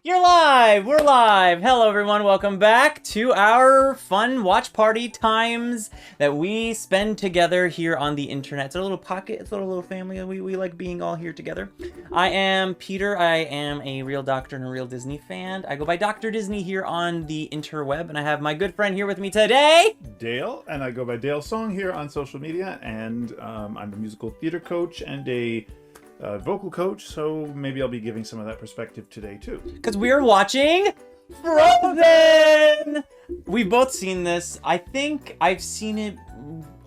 You're live! We're live! Hello everyone, welcome back to our fun watch party times that we spend together here on the internet. It's our little pocket, it's our little family. We like being all here together. I am Peter, I am a real doctor and a real Disney fan. I go by Dr. Disney here on the interweb, and I have my good friend here with me today. Dale, and I go by Dale Song here on social media, and I'm a musical theater coach and a vocal coach, so maybe I'll be giving some of that perspective today too. Because we're watching Frozen! We've both seen this. I think I've seen it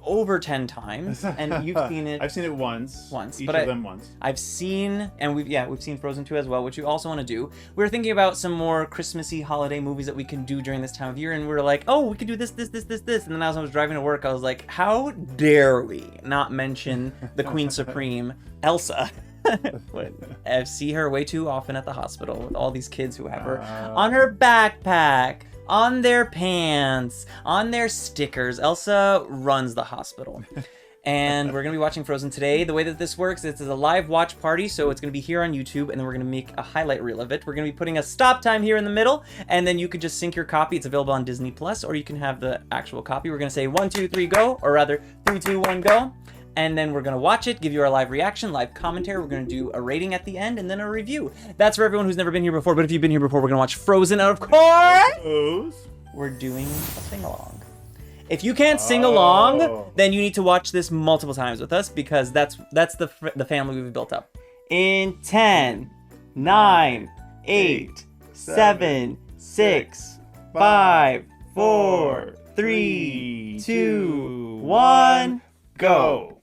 over 10 times, and you've seen it. I've seen it once. Each but of them once. I've seen, and we've seen Frozen 2 as well, which we also want to do. We were thinking about some more Christmassy holiday movies that we can do during this time of year, and we were like, oh, we could do this. And then as I was driving to work, I was like, how dare we not mention the Queen Supreme, Elsa? I see her way too often at the hospital with all these kids who have her on her backpack, on their pants, on their stickers. Elsa runs the hospital. And we're going to be watching Frozen today. The way that this works is it's a live watch party, so it's going to be here on YouTube, and then we're going to make a highlight reel of it. We're going to be putting a stop time here in the middle, and then you can just sync your copy. It's available on Disney Plus, or you can have the actual copy. We're going to say 1, 2, 3, go, or rather 3, 2, 1, go. And then we're going to watch it, give you our live reaction, live commentary. We're going to do a rating at the end, and then a review. That's for everyone who's never been here before, but if you've been here before, we're going to watch Frozen, and of course, we're doing a sing-along. If you can't sing along, then you need to watch this multiple times with us, because that's the family we've built up. In 10, 9, 8, 7, 6, 5, 4, 3, 2, 1, go.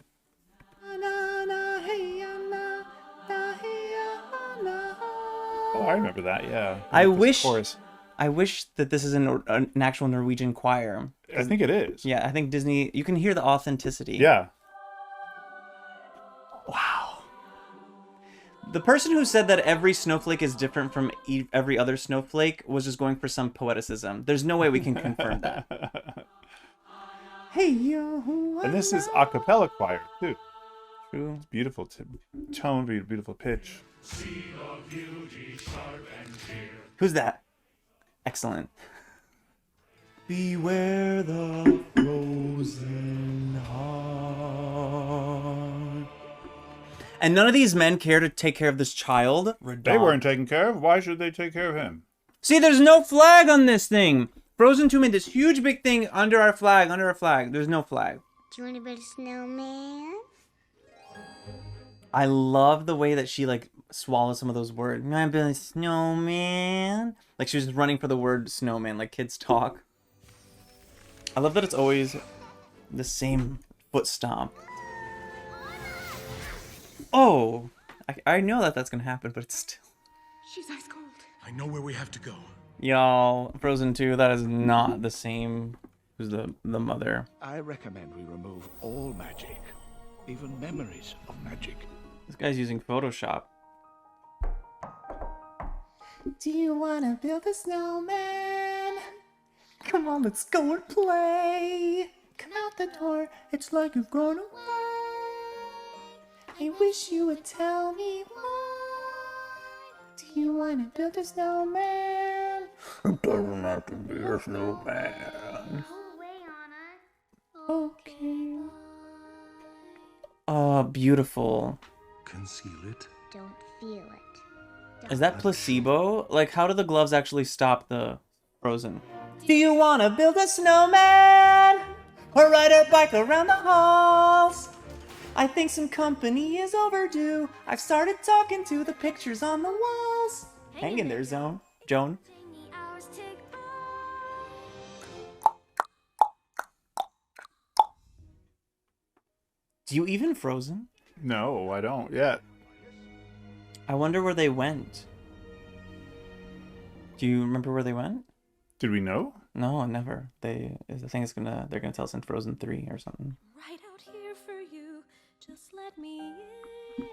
Oh, I remember that. Yeah. I wish that this is an actual Norwegian choir. I think it is. Yeah, I think Disney. You can hear the authenticity. Yeah. Wow. The person who said that every snowflake is different from every other snowflake was just going for some poeticism. There's no way we can confirm that. Hey yo. And this is a cappella choir too. True. It's beautiful tone, beautiful pitch. Who's that? Excellent. Beware the frozen heart. And none of these men care to take care of this child. They weren't taken care of. Why should they take care of him? See, there's no flag on this thing. Frozen 2 made this huge big thing under our flag, There's no flag. Do you want to build a snowman? I love the way that she, like, swallows some of those words. I'm building a snowman. Like, she was just running for the word snowman, like kids talk. I love that it's always the same foot stomp. Oh, I know that that's gonna happen, but it's still... She's ice cold. I know where we have to go. Y'all, Frozen 2, that is not the same. Who's the mother? I recommend we remove all magic, even memories of magic. This guy's using Photoshop. Do you wanna build a snowman? Come on, let's go and play. Come out the door, it's like you've grown away. I wish you would tell me why. Do you wanna build a snowman? It doesn't have to be a snowman. Okay. Oh, beautiful. Conceal it. Don't feel it. Is that placebo? Like, how do the gloves actually stop the frozen? Do you want to build a snowman? Or ride our bike around the halls? I think some company is overdue. I've started talking to the pictures on the walls. Hang in there, Joan. Do you even Frozen? No, I don't yet. I wonder where they went. Do you remember where they went? Did we know? No, never. I think they're gonna tell us in Frozen 3 or something. Right out here for you. Just let me in.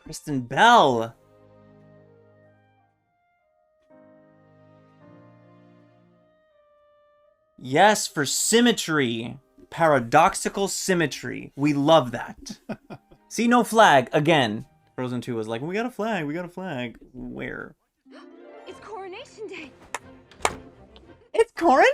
Kristen Bell. Yes, for symmetry. Paradoxical symmetry. We love that. See, no flag again. Frozen 2 was like, we got a flag. Where? It's Coronation Day. It's Coronation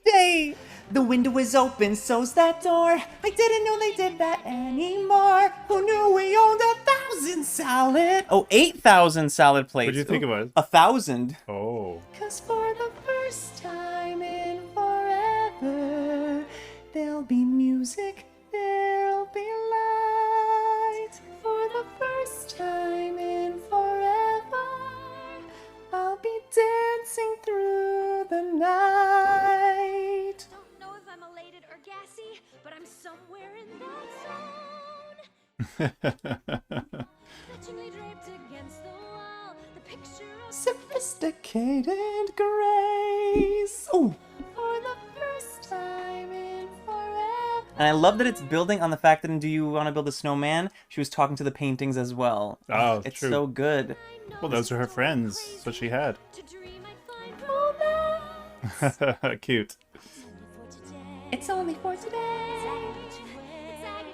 Day! The window is open, so's that door. I didn't know they did that anymore. Who knew we owned 1,000 salad? Oh, 8,000 salad plates. What do you think it was? 1,000. Oh. 'Cause for the first time in forever, there'll be music, there'll be light. For the first time in forever, I'll be dancing through the night. Don't know if I'm elated or gassy, but I'm somewhere in that zone. Fetchingly draped against the wall, the picture of Sophisticated grace. Oh. For the first time in forever. And I love that it's building on the fact that in Do You Want to Build a Snowman, she was talking to the paintings as well. Oh, it's true. so good. Well, those are her friends. That's what she had. to dream I'd find romance. Cute. It's only for today.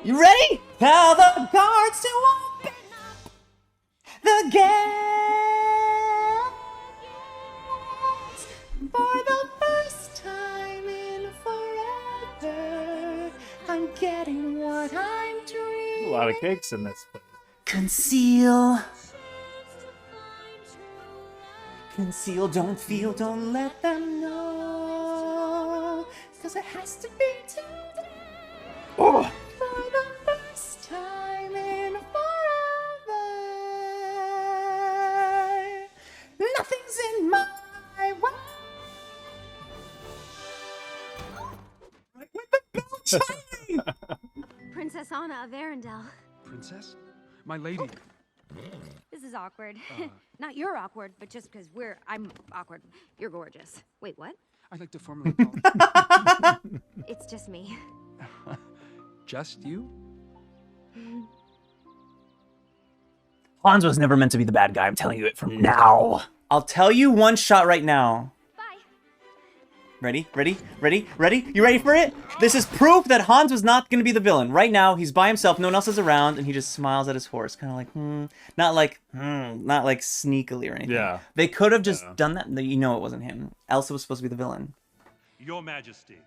You ready? Tell the guards to open up the gates. For the first time in forever, I'm getting what I'm dreaming. A lot of cakes in this place. Conceal. Conceal, don't feel, don't let them know. 'Cause it has to be today. Oh. For the first time in forever. Nothing's in my way. Right with the bell chiming. Princess Anna of Arendelle. Princess? My lady. This is awkward. Not you're awkward, but just because I'm awkward. You're gorgeous. Wait, what? I'd like to formally call. It's just me. Just you? Hans was never meant to be the bad guy. I'm telling you it from now. I'll tell you one shot right now. Bye. Ready? Ready? Ready? Ready? You ready for it? This is proof that Hans was not going to be the villain. Right now, he's by himself. No one else is around, and he just smiles at his horse. Kind of like, Not like, Not like sneakily or anything. Yeah. They could have just done that. You know it wasn't him. Elsa was supposed to be the villain. Your Majesty,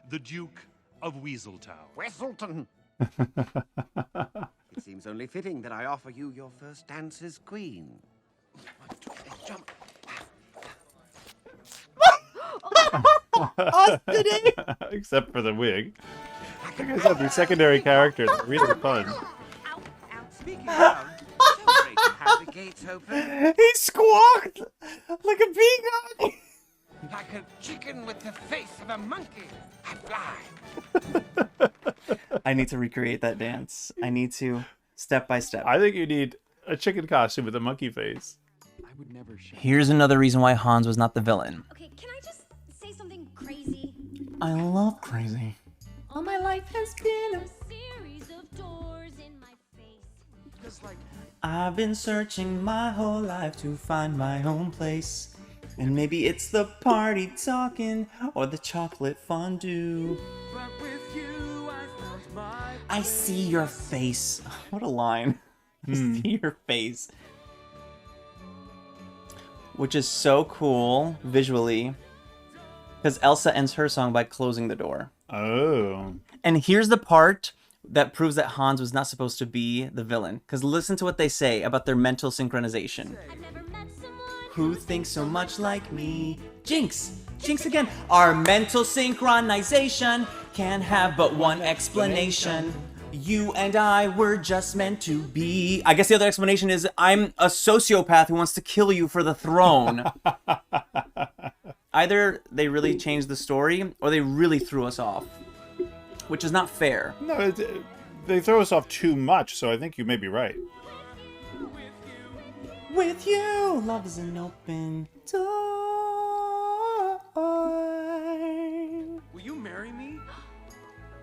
the Duke of Weaseltown. Wesselton! It seems only fitting that I offer you your first dance as queen. 1, 2, 3, jump. Except for the wig. Like I said, these secondary characters are really fun. Ow, ow. Speaking of, so great to have the gates open. He squawked like a peacock. Like a chicken with the face of a monkey. I fly. I need to recreate that dance. I need to, step by step. I think you need a chicken costume with a monkey face. I would never show. Here's another reason why Hans was not the villain. Okay, can I just say something crazy? I love crazy. All my life has been A series of doors in my face. Just like I've been searching my whole life to find my own place. And maybe it's the party talking or the chocolate fondue. but with you I found my I see your face. What a line. I see your face. Which is so cool visually. Because Elsa ends her song by closing the door. Oh. And here's the part that proves that Hans was not supposed to be the villain. Because listen to what they say about their mental synchronization. I've never met someone Who thinks so much like me? Jinx! Jinx again! Our mental synchronization can have but one explanation. You and I were just meant to be. I guess the other explanation is I'm a sociopath who wants to kill you for the throne. Either they really changed the story or they really threw us off. Which is not fair. No, they throw us off too much, so I think you may be right. With you, love is an open door. Will you marry me?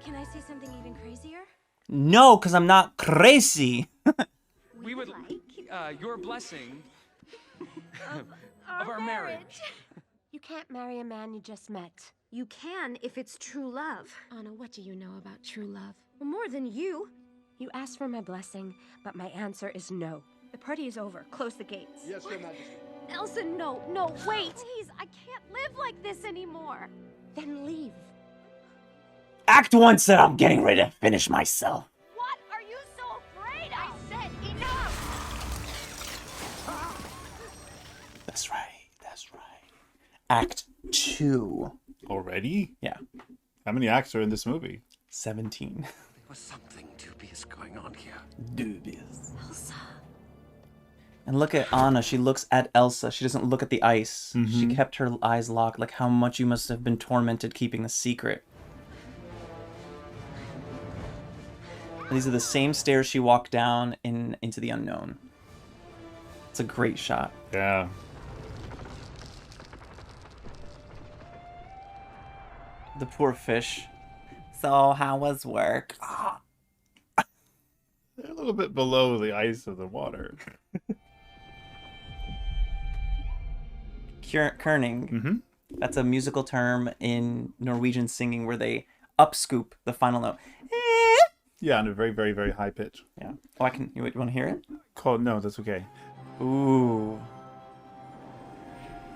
Can I say something even crazier? No, because I'm not crazy. We would like your blessing of our marriage. You can't marry a man you just met. You can if it's true love. Anna, what do you know about true love? Well, more than you. You asked for my blessing, but my answer is no. The party is over. Close the gates. Yes, Your Majesty. Elsa, no, no, wait. Please, I can't live like this anymore. Then leave. Act 1 said I'm getting ready to finish myself. What are you so afraid of? I said enough! That's right. That's right. Act 2. Already? Yeah. How many acts are in this movie? 17. There was something dubious going on here. Dubious. Elsa. And look at Anna. She looks at Elsa. She doesn't look at the ice. She Mhm. kept her eyes locked. Like how much you must have been tormented keeping the secret. And these are the same stairs she walked down into the unknown. It's a great shot. Yeah. The poor fish. So how was work? Ah. They're a little bit below the ice of the water. Kerning. Mm-hmm. That's a musical term in Norwegian singing where they upscoop the final note. Yeah, on a very, very, very high pitch. Yeah. Oh, I can. You want to hear it? No, that's okay. Ooh.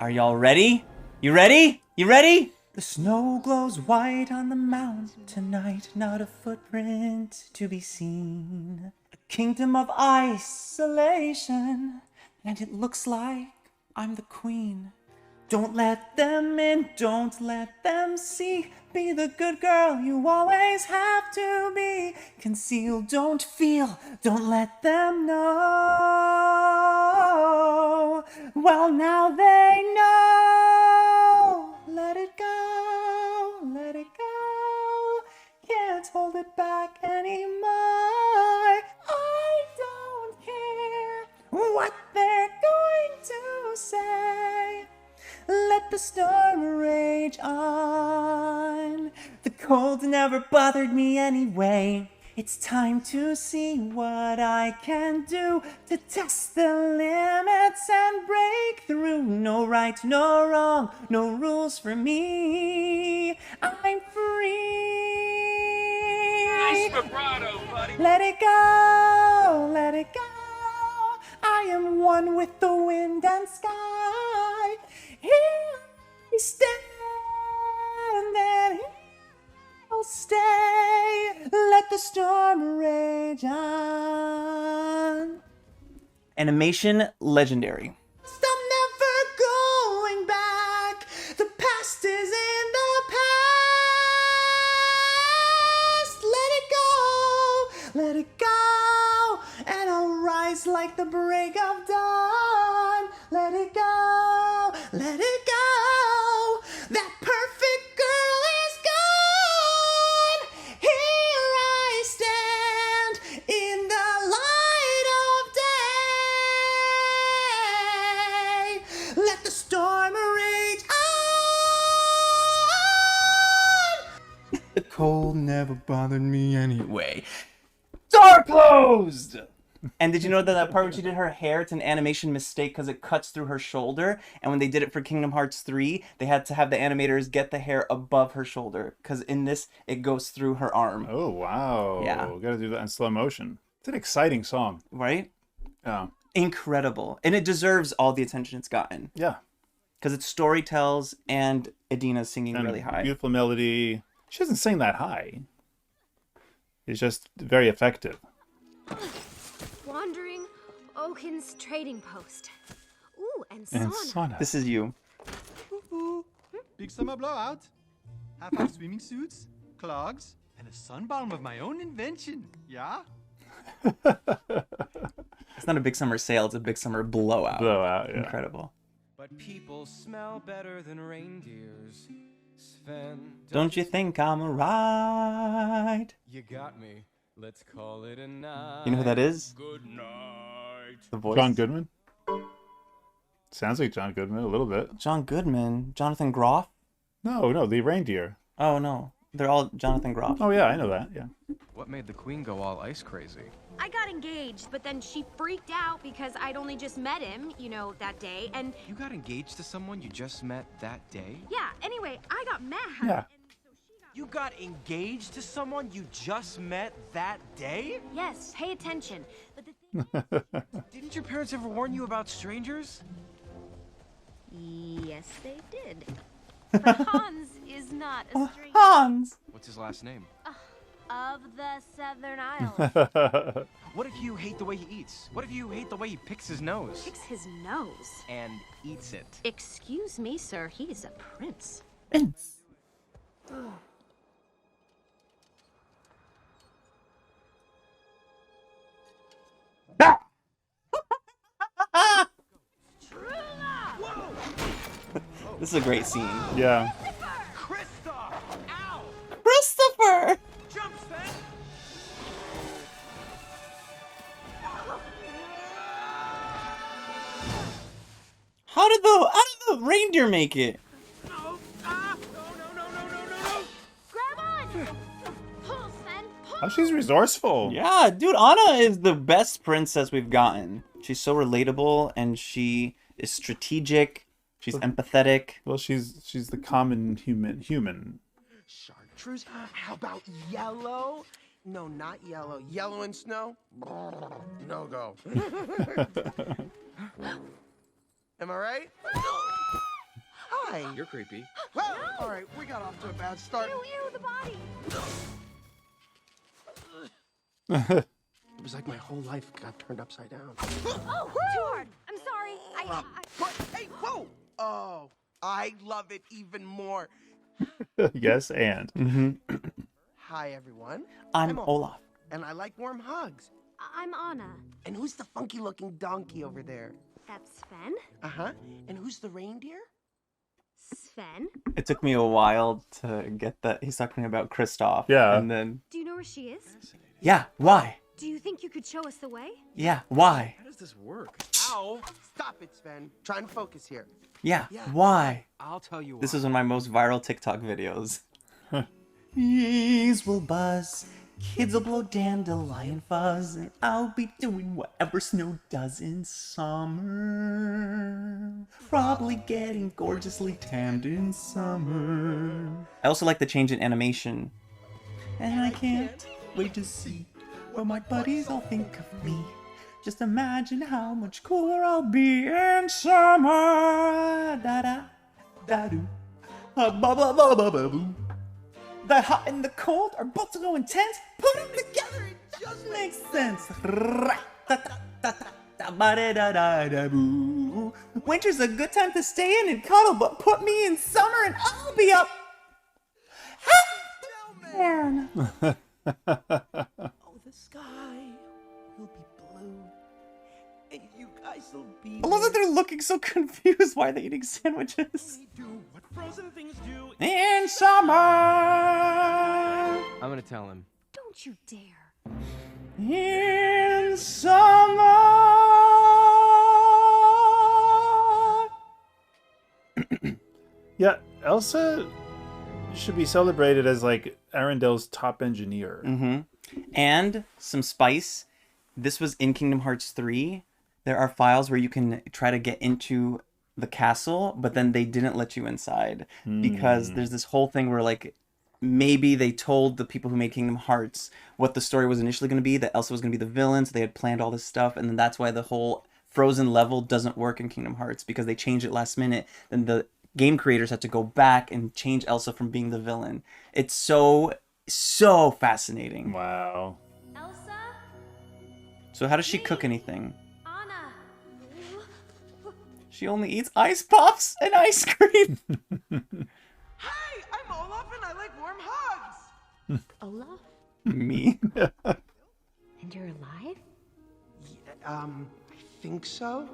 Are y'all ready? You ready? You ready? The snow glows white on the mountain tonight, not a footprint to be seen. A kingdom of isolation, and it looks like I'm the queen. Don't let them in, don't let them see. Be the good girl you always have to be. Conceal, don't feel, don't let them know. Well, now they know. Let it go, let it go. Can't hold it back anymore. I don't care what they're going to say. Let the storm rage on. The cold never bothered me anyway. It's time to see what I can do to test the limits and break through. No right, no wrong, no rules for me. I'm free. Nice vibrato, buddy. Let it go, let it go. I am one with the wind and sky. Here I stand and here I'll stay. Let the storm rage on. Animation legendary. I'm never going back. The past is in the past. Let it go, let it go. And I'll rise like the break of dawn. Let it go, let it go. That perfect girl is gone. Here I stand in the light of day. Let the storm rage on. The cold never bothered me anyway. Door closed! And did you know that part when she did her hair, it's an animation mistake because it cuts through her shoulder. And when they did it for Kingdom Hearts 3, they had to have the animators get the hair above her shoulder because in this, it goes through her arm. Oh, wow. Yeah. We gotta do that in slow motion. It's an exciting song. Right? Yeah. Incredible. And it deserves all the attention it's gotten Yeah. because it's story tells and Idina's singing And really high. beautiful melody. She doesn't sing that high. It's just very effective. Wandering Oaken's trading post. Ooh, and sauna. And sauna. This is you. Big summer blowout. Half-half swimming suits, clogs, and a sunbalm of my own invention. Yeah? It's not a big summer sale, it's a big summer blowout. Blowout, yeah. Incredible. But people smell better than reindeers. Sven, Don't you think I'm right? You got me. Let's call it a night. You know who that is? Good night. The voice. John Goodman? Sounds like John Goodman a little bit. John Goodman. Jonathan Groff? No, the reindeer. Oh, no. They're all Jonathan Groff. Oh, yeah, I know that, yeah. What made the queen go all ice crazy? I got engaged, but then she freaked out because I'd only just met him, you know, that day. And You got engaged to someone you just met that day? yeah, anyway, I got mad. Yeah. You got engaged to someone you just met that day? Yes, pay attention. But the thing Didn't your parents ever warn you about strangers? Yes, they did. But Hans is not a street Hans! What's his last name? of the Southern Isles. What if you hate the way he eats? What if you hate the way he picks his nose? Picks his nose. And eats it. Excuse me, sir. He is a prince. Prince. This is a great scene. Yeah. Christopher! Jump, Sven! How did the reindeer make it? No! Ah! No! Grab on! Pull, Sven, pull! Oh, she's resourceful. Yeah, dude, Anna is the best princess we've gotten. She's so relatable and she is strategic. She's empathetic. Well, she's the common human. Chartreuse? How about yellow? No, not yellow. Yellow and snow? No go. Am I right? Hi. You're creepy. Well, all right, we got off to a bad start. Ew, the body! It was like my whole life got turned upside down. Oh, too hard! I'm sorry. What? Hey, whoa! Oh, I love it even more. Yes, and. Hi, everyone. I'm Olaf. And I like warm hugs. I'm Anna. And who's the funky-looking donkey over there? That's Sven. Uh-huh. And who's the reindeer? Sven? It took me a while to get that he's talking about Kristoff. Yeah. And then, Do you know where she is? yeah, why? Do you think you could show us the way? Yeah, why? How does this work? Ow! Stop it, Sven. Try and focus here. Yeah, why? I'll tell you why. This is one of my most viral TikTok videos. Bees will buzz, kids will blow dandelion fuzz, and I'll be doing whatever snow does in summer. Probably getting gorgeously tanned in summer. I also like the change in animation. And I can't wait to see what my buddies all think of me. Just imagine how much cooler I'll be in summer. Da da da do. Ba ba ba ba ba boo. The hot and the cold are both so intense. Put them together, it just makes sense. Ra-ta-ta-ta-ta-ba-da-da-da-da-boo. Winter's a good time to stay in and cuddle, but put me in summer and I'll be up. Man. Oh, the sky will be blue. And you guys will be... I love that they're looking so confused. Why are they eating sandwiches? Do what frozen things do. In summer. I'm gonna tell him. Don't you dare. In summer. Yeah, Elsa should be celebrated as like Arendelle's top engineer. And some spice. This was in Kingdom Hearts 3. There are files where you can try to get into the castle, but then they didn't let you inside because there's this whole thing where like maybe they told the people who made Kingdom Hearts what the story was initially going to be, that Elsa was going to be the villain, so they had planned all this stuff, and then that's why the whole Frozen level doesn't work in Kingdom Hearts, because they changed it last minute. Then the game creators had to go back and change Elsa from being the villain. It's so fascinating. Wow. Elsa? So how does she cook anything? Anna? She only eats ice puffs and ice cream. Hi, I'm Olaf and I like warm hugs. Olaf? Me. And you're alive? I think so.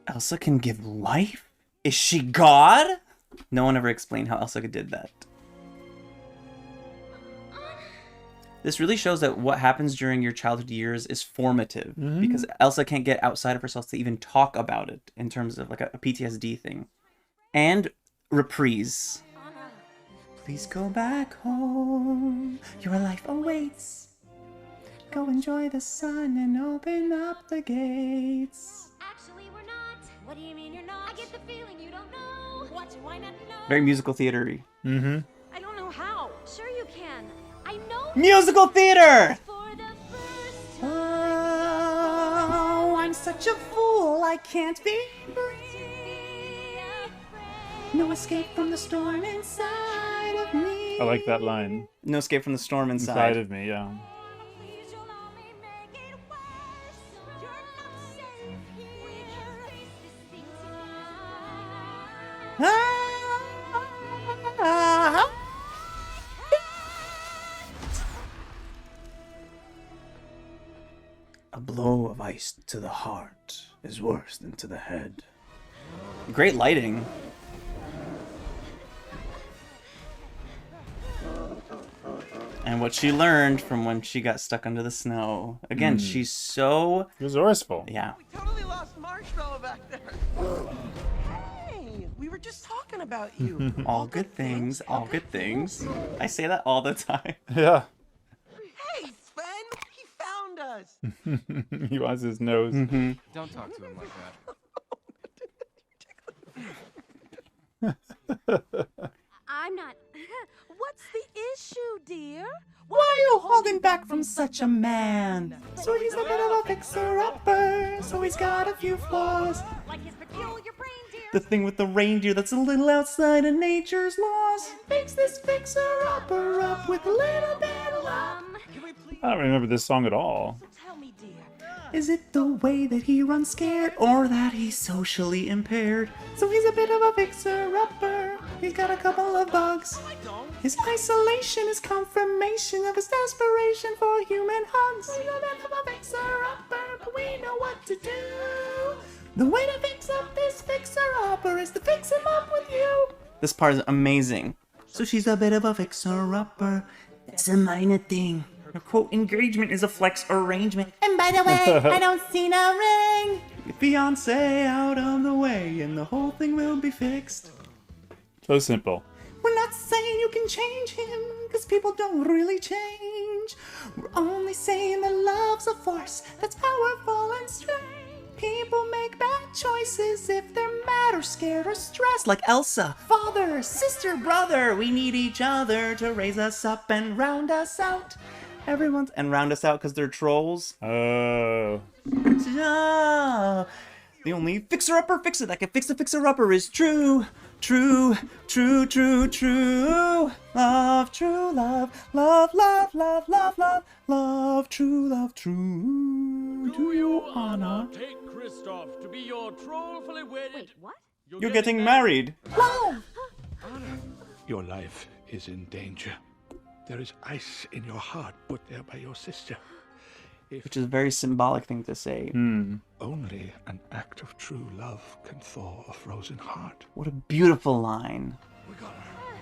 Elsa can give life? Is she God? No one ever explained how Elsa did that. This really shows that what happens during your childhood years is formative, because Elsa can't get outside of herself to even talk about it in terms of like a PTSD thing. And reprise. Please go back home. Your life awaits. Go enjoy the sun and open up the gates. Actually, we're not. What do you mean you're not? I get the feeling you don't know. What? Why not know? Very musical theater-y. I don't know how. Sure you can. I know. Musical theater! For the first Oh, I'm such a fool, I can't be free. No escape from the storm inside of me. I like that line. No escape from the storm Inside of me, yeah. A blow of ice to the heart is worse than to the head. Great lighting. And what she learned from when she got stuck under the snow. Again, she's so resourceful. Yeah. We totally lost Marshmallow back there. Hey, we were just talking about you. All good things, all good things. I say that all the time. Yeah. Hey, Sven, he found us. He wants his nose. Don't talk to him like that. I'm not. What's the issue, dear? Why are you holding back from such a man? So he's a bit of a fixer-upper, so he's got a few flaws. Like his peculiar reindeer. The thing with the reindeer that's a little outside of nature's laws makes this fixer-upper up with a little bit of love. I don't remember this song at all. Tell me, dear. Is it the way that he runs scared, or that he's socially impaired? So he's a bit of a fixer-upper. He's got a couple of bugs. His isolation is confirmation of his desperation for human hugs. He's a bit of a fixer-upper, but we know what to do. The way to fix up this fixer-upper is to fix him up with you. This part is amazing. So she's a bit of a fixer-upper. It's a minor thing. Her quote engagement is a flex arrangement. And by the way, I don't see no ring. Get Beyonce out of the way and the whole thing will be fixed. So simple. We're not saying you can change him, cause people don't really change. We're only saying that love's a force that's powerful and strange. People make bad choices if they're mad or scared or stressed. Like Elsa. Father, sister, brother, we need each other to raise us up and round us out. Everyone's and round us out because they're trolls. Oh. Oh. The only fixer-upper fixer that can fix a fixer-upper is true. True, true, true, true. Love, true love. Love, love, love, love, love. Love, true love, true. Do you honor? Take Kristoff to be your trollfully wedded. Wait, what? You're getting married. Love. Your life is in danger. There is ice in your heart put there by your sister. Which is a very symbolic thing to say. Only an act of true love can thaw a frozen heart. What a beautiful line. We got her.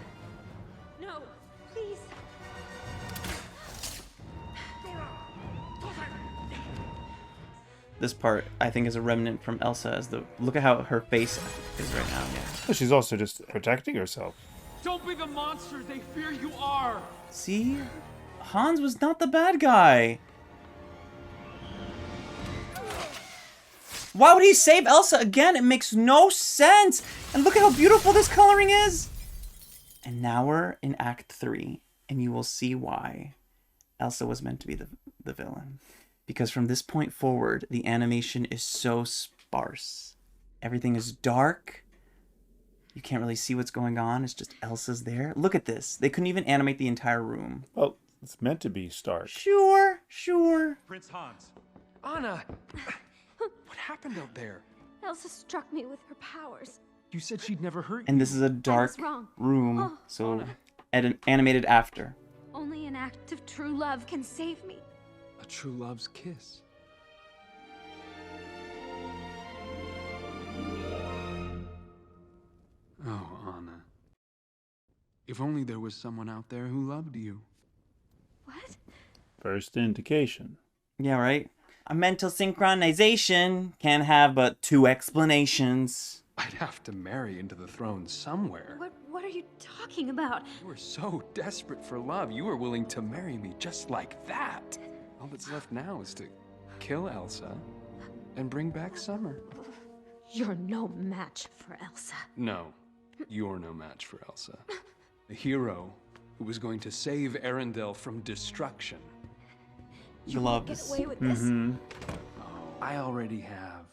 No, please. This part, I think, is a remnant from Elsa. As the look at how her face is right now. Yeah. Well, she's also just protecting herself. Don't be the monsters they fear you are. See, Hans was not the bad guy. Why would he save Elsa again? It makes no sense. And look at how beautiful this coloring is. And now we're in Act 3, and you will see why Elsa was meant to be the villain. Because from this point forward, the animation is so sparse. Everything is dark. You can't really see what's going on. It's just Elsa's there. Look at this. They couldn't even animate the entire room. Well, it's meant to be stark. Sure, sure. Prince Hans. Anna! What happened out there? Elsa struck me with her powers. You said she'd never hurt you. And this is a dark wrong. room, Oh, so animated after. Only an act of true love can save me. A true love's kiss. Oh, Anna. If only there was someone out there who loved you. What? First indication. Yeah, right? A mental synchronization can have but two explanations. I'd have to marry into the throne somewhere. What are you talking about? You were so desperate for love, you were willing to marry me just like that. All that's left now is to kill Elsa and bring back Summer. You're no match for Elsa. No, you're no match for Elsa. The hero who was going to save Arendelle from destruction. Gloves. Get away with this. I already have.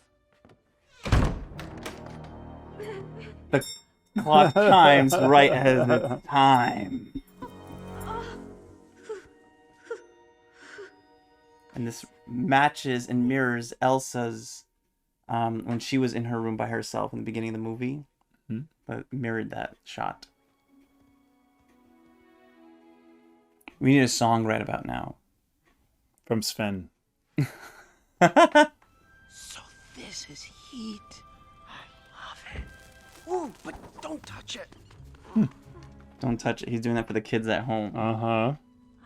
Clock chimes right as it's time. And this matches and mirrors Elsa's when she was in her room by herself in the beginning of the movie. Hmm? But mirrored that shot. We need a song right about now. From Sven. So this is heat. I love it. Ooh, but don't touch it. Don't touch it. He's doing that for the kids at home. Uh-huh.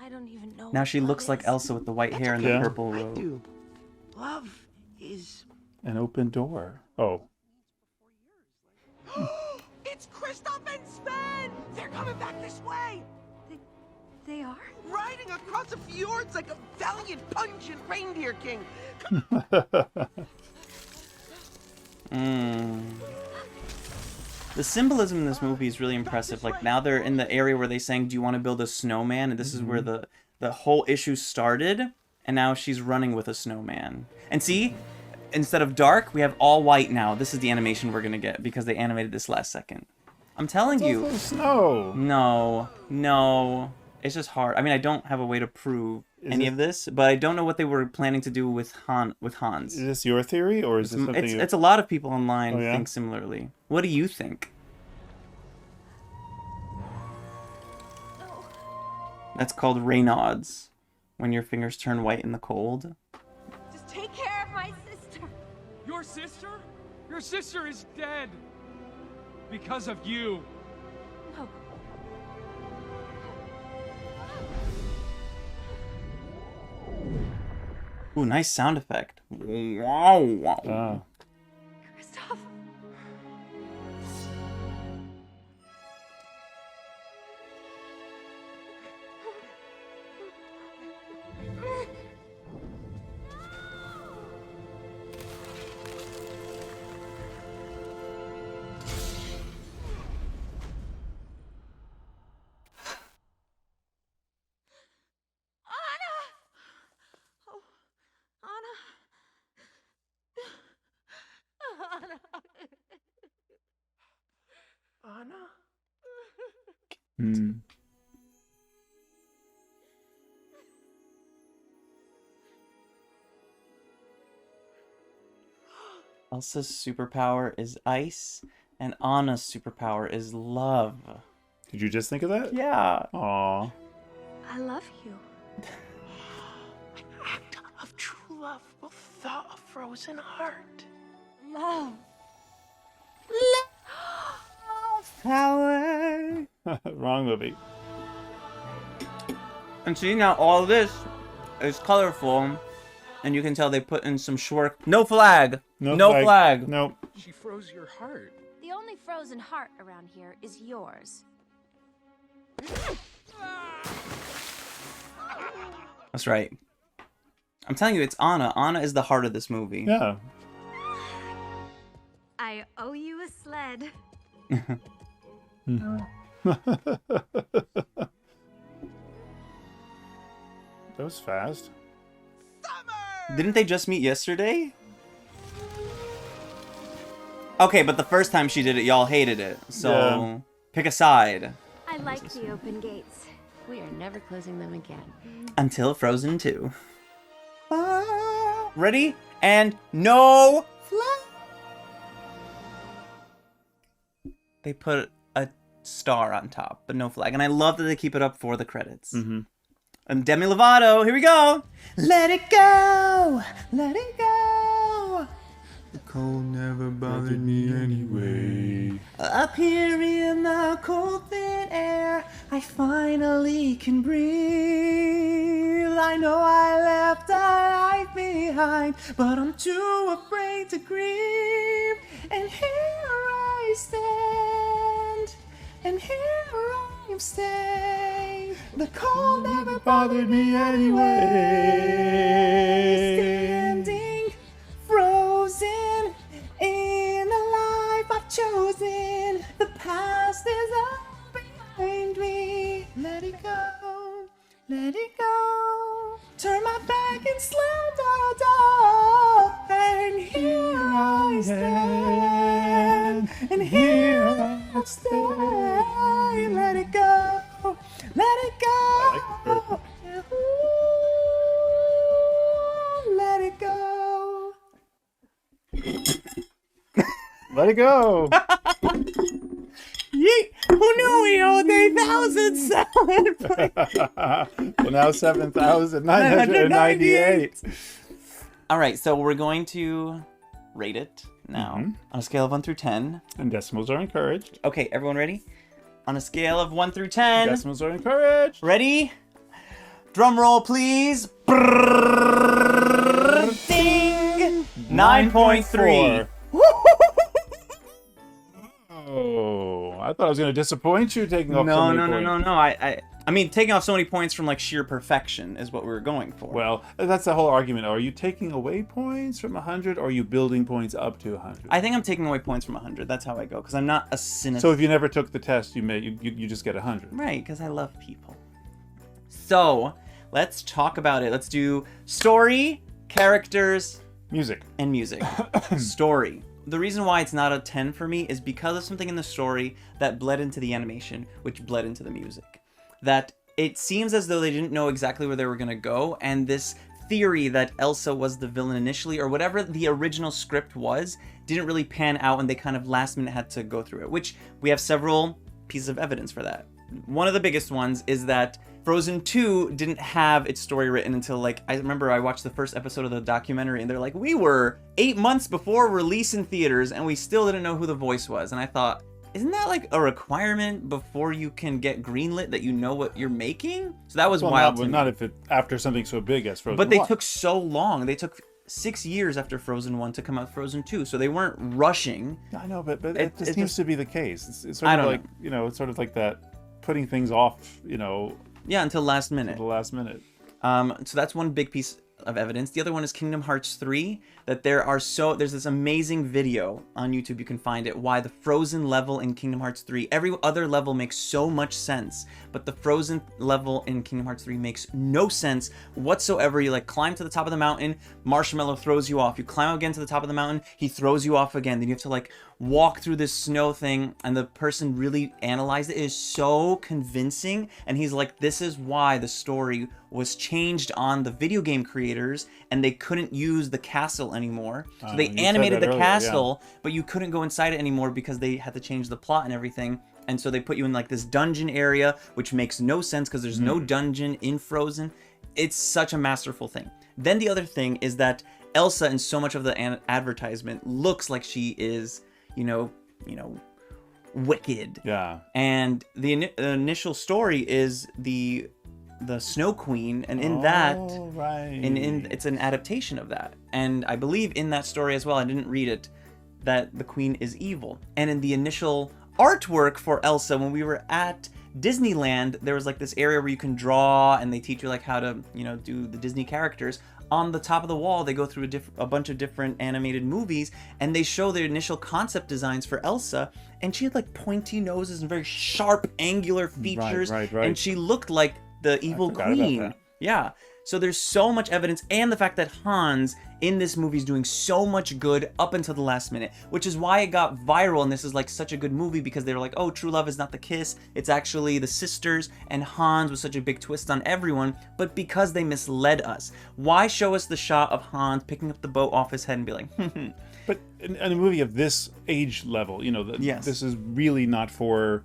I don't even know. Now she looks like Elsa with the white hair and the okay. purple I robe. do. Love is... An open door. Oh. It's Kristoff and Sven! They're coming back this way! They are? Riding across the fjords like a valiant, pungent reindeer king. The symbolism in this movie is really impressive. Like, now they're in the area where they sang, do you want to build a snowman? And this is where the whole issue started. And now she's running with a snowman. And see, instead of dark, we have all white now. This is the animation we're going to get because they animated this last second. I'm telling you. Also snow. No. It's just hard. I mean, I don't have a way to prove any of this, but I don't know what they were planning to do with Hans. Is this your theory, or is this something It's a lot of people online yeah? think similarly. What do you think? That's called Raynaud's, when your fingers turn white in the cold. Just take care of my sister. Your sister? Your sister is dead. Because of you. No. Ooh, nice sound effect. Wow. Kristoff. Anna? Elsa's superpower is ice, and Anna's superpower is love. Did you just think of that? Yeah. Aww. I love you. An act of true love will thaw a frozen heart. Love. Power. Wrong movie. And see, now all this is colorful, and you can tell they put in some Schwark. No flag. No flag. Nope. She froze your heart. The only frozen heart around here is yours. That's right. I'm telling you, it's Anna. Anna is the heart of this movie. Yeah. I owe you a sled. That was fast. Didn't they just meet yesterday? Okay, but the first time she did it, y'all hated it. So, pick a side. I like the open gates. We are never closing them again. Until Frozen 2. Ready? And no flag. They put a star on top, but no flag. And I love that they keep it up for the credits. And Demi Lovato, here we go. Let it go. Let it go. The cold never bothered me anyway. Up here in the cold thin air, I finally can breathe. I know I left a life behind, but I'm too afraid to grieve. And here I stand, and here I am staying. The cold never bothered me anyway. Standing frozen in the life I've chosen. The past is all behind me. Let it go, let it go. Turn my back and slam down, and here I stand, and here I stay. Let it go. Let it go. Let it go. Let it go. Yeet. Who knew we owed 8,000 salad plates? Well, now 7,998. All right, so we're going to rate it now on a scale of 1 through 10. And decimals are encouraged. Okay, everyone ready? On a scale of 1 through 10. Decimals are encouraged. Ready? Drum roll, please. Brrrr, ding. 9.3. Oh, I thought I was going to disappoint you taking off so many points. No. I mean, taking off so many points from like sheer perfection is what we were going for. Well, that's the whole argument. Are you taking away points from 100, or are you building points up to 100? I think I'm taking away points from 100. That's how I go, because I'm not a cynic. So if you never took the test, you just get 100. Right, because I love people. So let's talk about it. Let's do story, characters, music, and music. Story. The reason why it's not a 10 for me is because of something in the story that bled into the animation, which bled into the music. That it seems as though they didn't know exactly where they were going to go, and this theory that Elsa was the villain initially, or whatever the original script was, didn't really pan out, and they kind of last minute had to go through it, which we have several pieces of evidence for that. One of the biggest ones is that Frozen 2 didn't have its story written until, like, I remember I watched the first episode of the documentary and they're like, we were 8 months before release in theaters and we still didn't know who the voice was. And I thought, isn't that like a requirement before you can get greenlit that you know what you're making? So that was wild to me. Not if it after something so big as Frozen 1. But they took so long. They took 6 years after Frozen 1 to come out with Frozen 2, so they weren't rushing. I know, but it seems to be the case. It's I sort of don't like, you know, it's sort of like that putting things off, you know. Yeah, until last minute. Until the last minute. So that's one big piece of evidence. The other one is Kingdom Hearts 3, that there's this amazing video on YouTube, you can find it, why the Frozen level in Kingdom Hearts 3, every other level makes so much sense, but the Frozen level in Kingdom Hearts 3 makes no sense whatsoever. You like climb to the top of the mountain, Marshmallow throws you off. You climb again to the top of the mountain, he throws you off again. Then you have to like walk through this snow thing, and the person really analyzed it. It is so convincing, and he's like, this is why the story was changed on the video game creators, and they couldn't use the castle anymore. So they animated the castle, but you couldn't go inside it anymore because they had to change the plot and everything. And so they put you in like this dungeon area, which makes no sense because there's no dungeon in Frozen. It's such a masterful thing. Then the other thing is that Elsa in so much of the advertisement looks like she is, you know, wicked. Yeah. And the initial story is the Snow Queen, and in it's an adaptation of that. And I believe in that story as well, I didn't read it, that the queen is evil. And in the initial artwork for Elsa, when we were at Disneyland, there was like this area where you can draw, and they teach you like how to, you know, do the Disney characters. On the top of the wall, they go through a bunch of different animated movies, and they show their initial concept designs for Elsa, and she had like pointy noses and very sharp, angular features, right. and she looked like the evil queen. Yeah. So there's so much evidence, and the fact that Hans in this movie is doing so much good up until the last minute, which is why it got viral, and this is like such a good movie, because they were like, oh, true love is not the kiss, it's actually the sisters, and Hans was such a big twist on everyone, but because they misled us. Why show us the shot of Hans picking up the boat off his head and be like, But in a movie of this age level, you know, this is really not for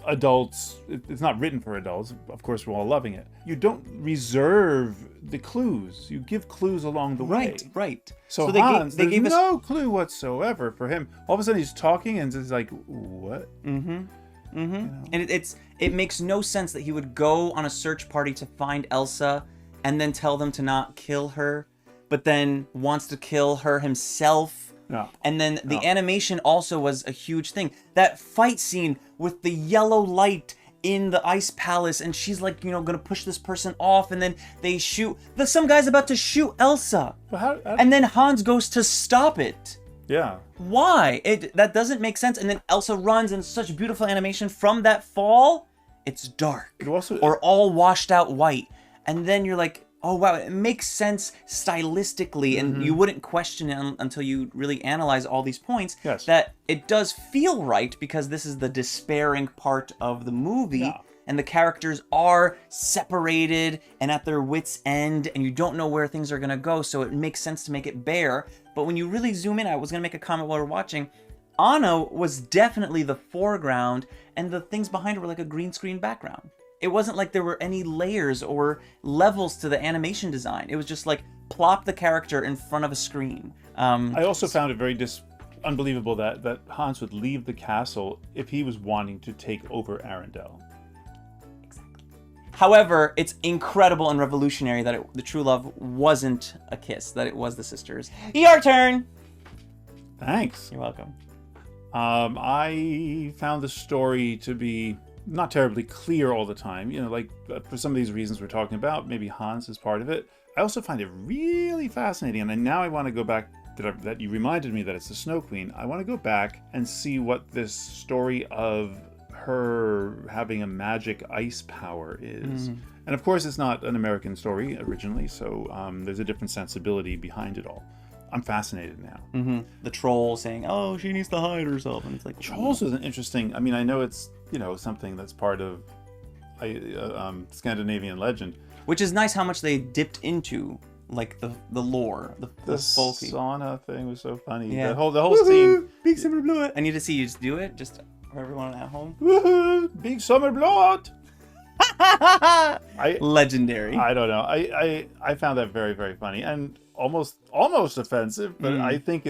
adults. It's not written for adults. Of course, we're all loving it. You don't reserve the clues. You give clues along the way. Right. So Hans, they gave us no clue whatsoever for him. All of a sudden, he's talking, and it's like, what? You know? And it makes no sense that he would go on a search party to find Elsa, and then tell them to not kill her, but then wants to kill her himself. No. And then the animation also was a huge thing. That fight scene with the yellow light in the ice palace, and she's like, you know, gonna push this person off, and then they shoot. Some guy's about to shoot Elsa. And then Hans goes to stop it. Yeah. Why? That doesn't make sense. And then Elsa runs, and such beautiful animation from that fall. It's dark. Or all washed out white. And then you're like, oh wow, it makes sense stylistically, and you wouldn't question it until you really analyze all these points. Yes. That it does feel right because this is the despairing part of the movie. Yeah. And the characters are separated and at their wits' end, and you don't know where things are gonna go, so it makes sense to make it bare. But when you really zoom in, I was gonna make a comment while we were watching, Anna was definitely the foreground, and the things behind her were like a green screen background. It wasn't like there were any layers or levels to the animation design. It was just like, plop the character in front of a screen. I also found it very unbelievable that Hans would leave the castle if he was wanting to take over Arendelle. However, it's incredible and revolutionary that the true love wasn't a kiss, that it was the sisters. Your turn! Thanks. You're welcome. I found the story to be not terribly clear all the time. You know, like for some of these reasons we're talking about, maybe Hans is part of it. I also find it really fascinating, and now I want to go back that you reminded me that it's the Snow Queen. I want to go back and see what this story of her having a magic ice power is. And of course it's not an American story originally, so there's a different sensibility behind it all. I'm fascinated now. The troll saying, oh, she needs to hide herself, and it's like, Trolls is an interesting, I mean, I know it's, you know, something that's part of Scandinavian legend, which is nice how much they dipped into like the lore, the folky. sauna thing was so funny. Yeah. The whole scene. Big summer blowout. I need to see you just do it, just for everyone at home. Woohoo! Big summer blowout. Legendary. I don't know. I found that very, very funny and almost offensive, but I think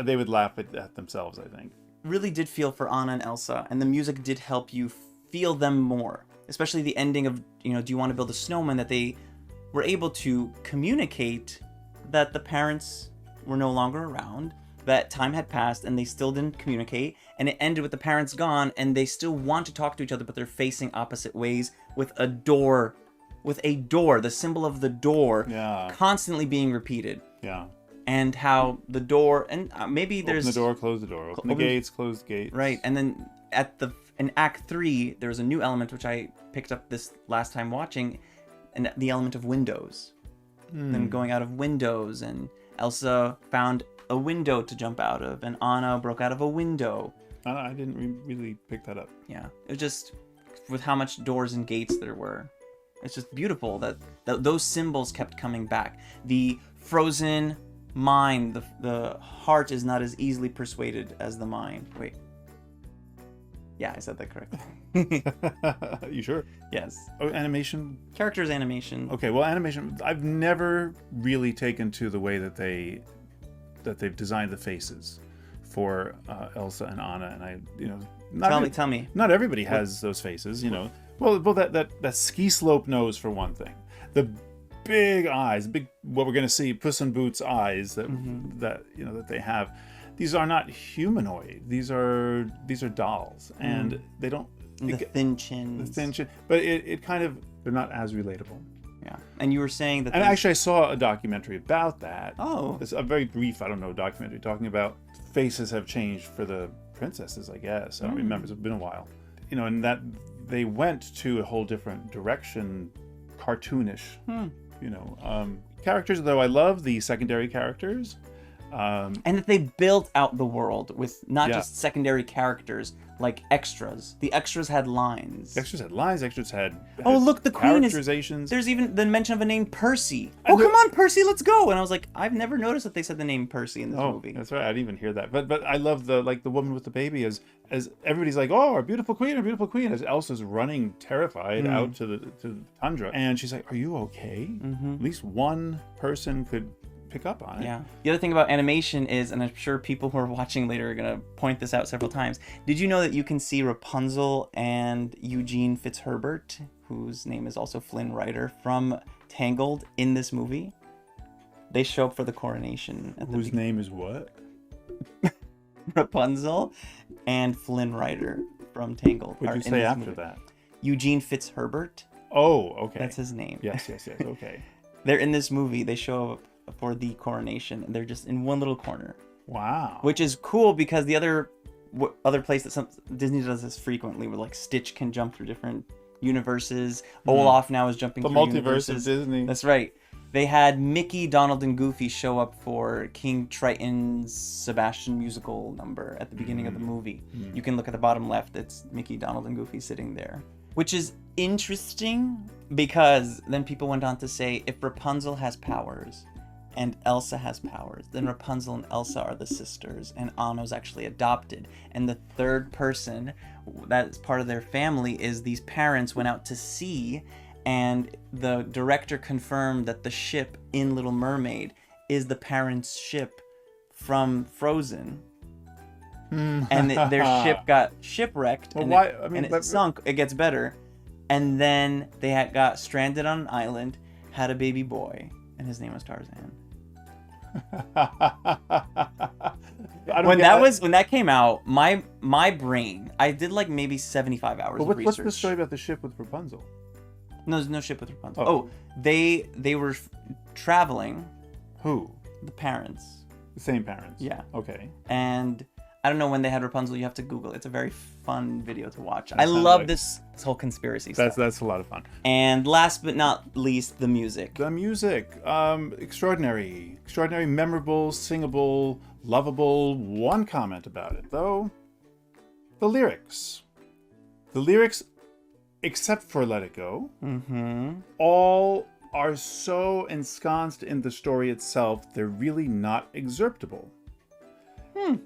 they would laugh at themselves, I think. Really did feel for Anna and Elsa, and the music did help you feel them more. Especially the ending of, you know, do you want to build a snowman, that they were able to communicate that the parents were no longer around, that time had passed and they still didn't communicate, and it ended with the parents gone and they still want to talk to each other, but they're facing opposite ways with a door, the symbol of the door constantly being repeated. Yeah. And how the door, and maybe there's... Open the door, close the door. Open the gates, close the gates. Right, and then in Act 3, there's a new element, which I picked up this last time watching, and the element of windows. Them going out of windows, and Elsa found a window to jump out of, and Anna broke out of a window. I didn't really pick that up. Yeah, it was just, with how much doors and gates there were. It's just beautiful that those symbols kept coming back. The frozen mind, the heart is not as easily persuaded as the mind. Wait. Yeah, I said that correctly. You sure? Yes. Oh, animation? Characters animation. Okay, well, animation, I've never really taken to the way that they've designed the faces for Elsa and Anna, and I, you know, tell me. Not everybody has those faces, you know. Well, that ski slope nose for one thing. The big eyes, what we're going to see, Puss in Boots eyes that you know that they have. These are not humanoid. These are dolls, and they don't. The thin chins. The thin chin, but it kind of, they're not as relatable. Yeah, and you were saying that. And actually, I saw a documentary about that. Oh. It's a very brief, documentary talking about faces have changed for the princesses, I guess. I don't remember. It's been a while. You know, and that they went to a whole different direction, cartoonish. You know, characters. Though I love the secondary characters. And that they built out the world with not just secondary characters, like extras. The extras had lines. Extras had oh, look, the queen is... characterizations. There's even the mention of a name, Percy. Oh, come on, Percy, let's go. And I was like, I've never noticed that they said the name Percy in this movie. That's right. I didn't even hear that. But I love the woman with the baby as everybody's like, oh, our beautiful queen, as Elsa's running terrified out to the tundra. And she's like, are you okay? At least one person could pick up on it. Yeah. The other thing about animation is, and I'm sure people who are watching later are going to point this out several times, did you know that you can see Rapunzel and Eugene Fitzherbert, whose name is also Flynn Rider, from Tangled in this movie? They show up for the coronation. Whose name is what? Rapunzel and Flynn Rider from Tangled. What did you say after that? Eugene Fitzherbert. Oh, okay. That's his name. Yes. Okay. They're in this movie. They show up for the coronation, and they're just in one little corner. Wow. Which is cool because the other place that Disney does this frequently, where like Stitch can jump through different universes. Olaf now is jumping through multiverse universes. of Disney. That's right. They had Mickey, Donald, and Goofy show up for King Triton's Sebastian musical number at the beginning of the movie. You can look at the bottom left, it's Mickey, Donald, and Goofy sitting there. Which is interesting because then people went on to say if Rapunzel has powers and Elsa has powers, then Rapunzel and Elsa are the sisters and Anna's actually adopted. And the third person that's part of their family is these parents went out to sea, and the director confirmed that the ship in Little Mermaid is the parents' ship from Frozen. And their ship got shipwrecked, and it sunk. It gets better. And then they got stranded on an island, had a baby boy, and his name was Tarzan. When that came out, my brain, I did like maybe 75 hours of research. What's the story about the ship with Rapunzel? No, there's no ship with Rapunzel. Oh, they were traveling. Who? The parents. The same parents? Yeah. Okay. And I don't know when they had Rapunzel. You have to Google. It's a very fun video to watch. I love this whole conspiracy stuff. That's a lot of fun. And last but not least, the music. The music. Extraordinary. Extraordinary, memorable, singable, lovable. One comment about it, though. The lyrics. The lyrics, except for Let It Go, all are so ensconced in the story itself, they're really not excerptable.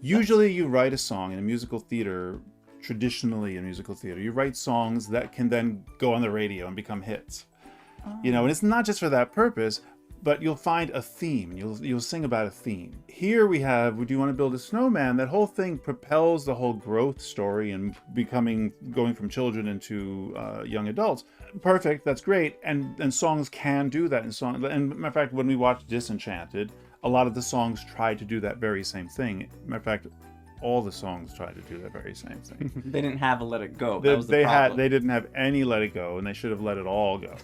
Usually you write a song in a musical theater, traditionally in musical theater, you write songs that can then go on the radio and become hits. You know, and it's not just for that purpose, but you'll find a theme. You'll sing about a theme. Here we have, Would You Want to Build a Snowman? That whole thing propels the whole growth story and going from children into young adults. Perfect, that's great. And songs can do that. And matter of fact, when we watched Disenchanted, a lot of the songs tried to do that very same thing. Matter of fact, all the songs tried to do that very same thing. They didn't have a Let It Go. That was the problem. They didn't have any Let It Go, and they should have let it all go.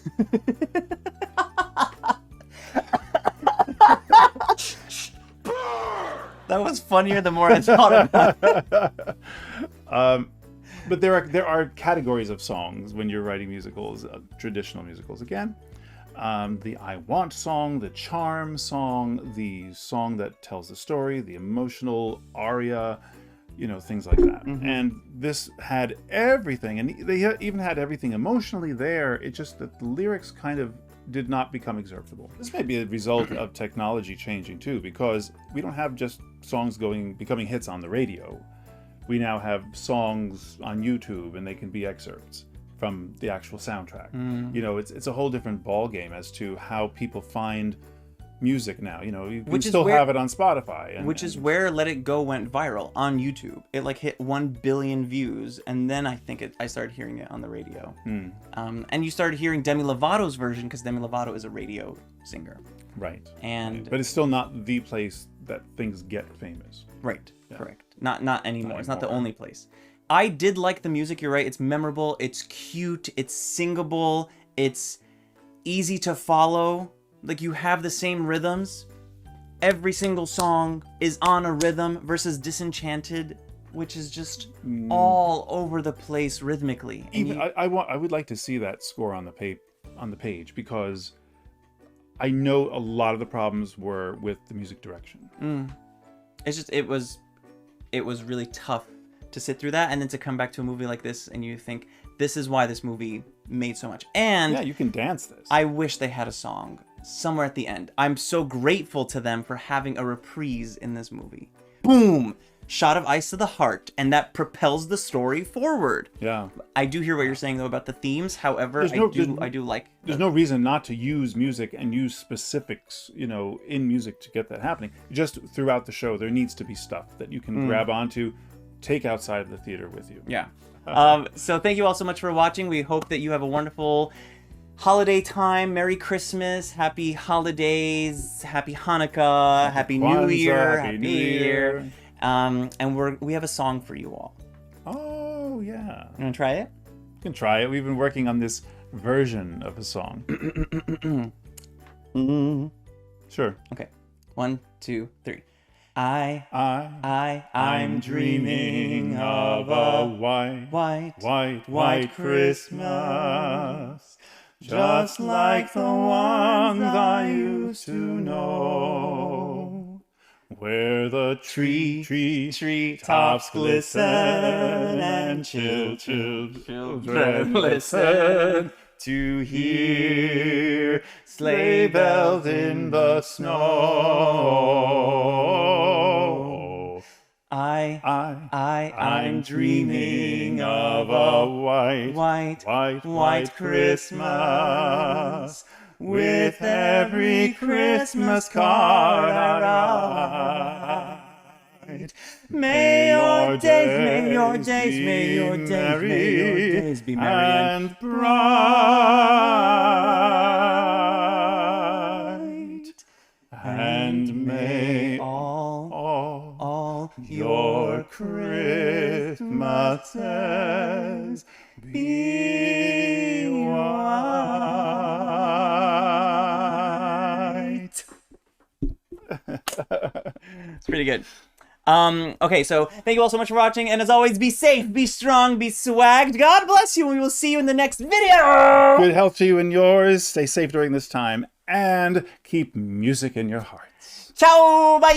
That was funnier the more I thought about it. But there are categories of songs when you're writing musicals, traditional musicals again. The I Want song, the charm song, the song that tells the story, the emotional aria, things like that. And this had everything, and they even had everything emotionally there. It's just that the lyrics kind of did not become excerptable. This may be a result of technology changing too, because we don't have just songs becoming hits on the radio. We now have songs on YouTube, and they can be excerpts from the actual soundtrack. It's a whole different ball game as to how people find music now. You can still have it on Spotify. Which is where Let It Go went viral, on YouTube. It hit 1 billion views, and then I think I started hearing it on the radio. And you started hearing Demi Lovato's version, because Demi Lovato is a radio singer. Right. But it's still not the place that things get famous. Right. Yeah. Correct. Not anymore. It's not the only place. I did like the music, you're right. It's memorable, it's cute, it's singable, it's easy to follow. Like, you have the same rhythms. Every single song is on a rhythm, versus Disenchanted, which is just all over the place rhythmically. I would like to see that score on the page, because I know a lot of the problems were with the music direction. It's just it was really tough to sit through that, and then to come back to a movie like this and you think, this is why this movie made so much. And yeah, you can dance this. I wish they had a song somewhere at the end. I'm so grateful to them for having a reprise in this movie. Boom! Shot of ice to the heart, and that propels the story forward. Yeah. I do hear what you're saying though about the themes. However, I do like. There's no reason not to use music and use specifics, in music to get that happening. Just throughout the show, there needs to be stuff that you can grab onto, take outside of the theater with you. Yeah. So thank you all so much for watching. We hope that you have a wonderful holiday time. Merry Christmas, happy holidays, happy Hanukkah, happy New Year, Happy New Year. And we have a song for you all. Oh yeah. You wanna try it? You can try it. We've been working on this version of a song. Sure. Okay. 1, 2, 3. I'm dreaming of a white Christmas. just like the ones I used to know, where the tree tops glisten and children listen to hear sleigh bells in the snow. I'm dreaming of a white Christmas, with every Christmas card I write. May your days be merry and bright, and may all your Christmases be white. It's pretty good. Okay, so thank you all so much for watching, and as always, be safe, be strong, be swagged. God bless you, and we will see you in the next video. Good health to you and yours. Stay safe during this time, and keep music in your hearts. Ciao, bye.